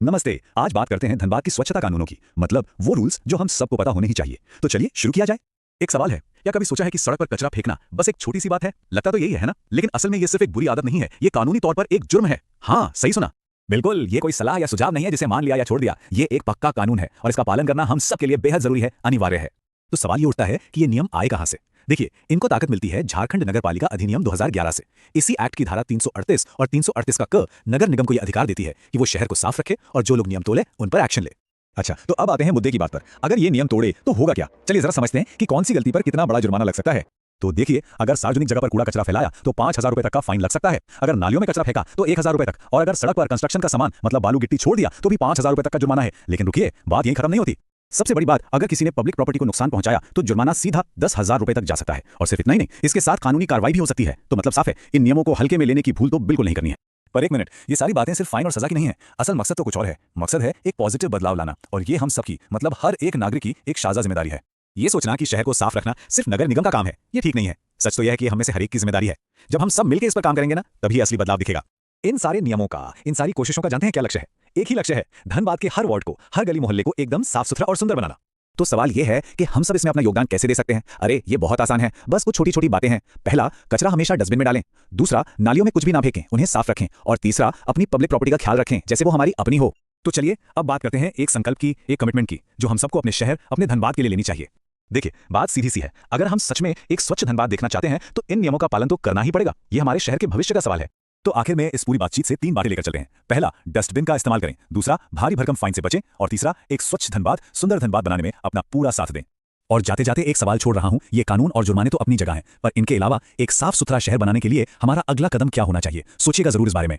नमस्ते। आज बात करते हैं धनबाद की स्वच्छता कानूनों की, मतलब वो रूल्स जो हम सबको पता होने ही चाहिए। तो चलिए शुरू किया जाए। एक सवाल है, क्या कभी सोचा है कि सड़क पर कचरा फेंकना बस एक छोटी सी बात है? लगता तो यही है ना, लेकिन असल में ये सिर्फ एक बुरी आदत नहीं है, ये कानूनी तौर पर एक जुर्म है। हाँ, सही सुना। बिल्कुल, ये कोई सलाह या सुझाव नहीं है जिसे मान लिया या छोड़ दिया। ये एक पक्का कानून है और इसका पालन करना हम सब के लिए बेहद जरूरी है, अनिवार्य है। तो सवाल ये उठता है कि ये नियम आए कहां से? देखिए, इनको ताकत मिलती है झारखंड नगर पालिका अधिनियम 2011 से। इसी एक्ट की धारा 338 और 338 का क नगर निगम को यह अधिकार देती है कि वो शहर को साफ रखे और जो लोग नियम तोड़े उन पर एक्शन ले। अच्छा, तो अब आते हैं मुद्दे की बात पर। अगर ये नियम तोड़े तो होगा क्या? चलिए जरा समझते हैं कि कौन सी गलती पर कितना बड़ा जुर्माना लग सकता है। तो देखिए, अगर सार्वजनिक जगह पर कूड़ा कचरा फैलाया तो 5,000 रुपए तक का फाइन लग सकता है। अगर नालियों में कचरा फेंका तो 1,000 रुपए तक, और अगर सड़क पर कंस्ट्रक्शन का सामान मतलब बालू गिट्टी छोड़ दिया तो भी 5,000 रुपए तक का जुर्माना है। लेकिन रुकिए, बात यहीं खत्म नहीं होती। सबसे बड़ी बात, अगर किसी ने पब्लिक प्रॉपर्टी को नुकसान पहुंचाया तो जुर्माना सीधा 10,000 रुपए तक जा सकता है। और सिर्फ इतना ही नहीं, इसके साथ कानूनी कार्रवाई भी हो सकती है। तो मतलब साफ है, इन नियमों को हल्के में लेने की भूल तो बिल्कुल नहीं करनी है। पर एक मिनट, ये सारी बातें सिर्फ फाइन और सजा की नहीं है। असल मकसद तो कुछ और है। मकसद है एक पॉजिटिव बदलाव लाना, और ये हम सबकी, मतलब हर एक नागरिक की एक शाज़ा जिम्मेदारी है। ये सोचना कि शहर को साफ रखना सिर्फ नगर निगम का काम है, ये ठीक नहीं है। सच तो यह है कि हम में से हर एक की जिम्मेदारी है। जब हम सब मिलकर इस पर काम करेंगे ना, तभी असली बदलाव दिखेगा। इन सारे नियमों का, इन सारी कोशिशों का जानते हैं क्या लक्ष्य है? एक ही लक्ष्य है, धनबाद के हर वार्ड को, हर गली मोहल्ले को एकदम साफ सुथरा और सुंदर बनाना। तो सवाल यह है कि हम सब इसमें अपना योगदान कैसे दे सकते हैं? अरे ये बहुत आसान है, बस कुछ छोटी छोटी बातें हैं। पहला, कचरा हमेशा डस्टबिन में डालें। दूसरा, नालियों में कुछ भी ना फेंकें, उन्हें साफ रखें। और तीसरा, अपनी पब्लिक प्रॉपर्टी का ख्याल रखें जैसे वो हमारी अपनी हो। तो चलिए अब बात करते हैं एक संकल्प की, एक कमिटमेंट की, जो हम सबको अपने शहर, अपने धनबाद के लिए लेनी चाहिए। देखिए, बात सीधी सी है। अगर हम सच में एक स्वच्छ धनबाद देखना चाहते हैं तो इन नियमों का पालन तो करना ही पड़ेगा। ये हमारे शहर के भविष्य का सवाल है। तो आखिर में इस पूरी बातचीत से 3 बातें लेकर चलते हैं। पहला, डस्टबिन का इस्तेमाल करें। दूसरा, भारी भरकम फाइन से बचें। और तीसरा, एक स्वच्छ धनबाद, सुंदर धनबाद बनाने में अपना पूरा साथ दें। और जाते जाते एक सवाल छोड़ रहा हूं, ये कानून और जुर्माने तो अपनी जगह हैं, पर इनके अलावा एक साफ सुथरा शहर बनाने के लिए हमारा अगला कदम क्या होना चाहिए? सोचिएगा जरूर इस बारे में।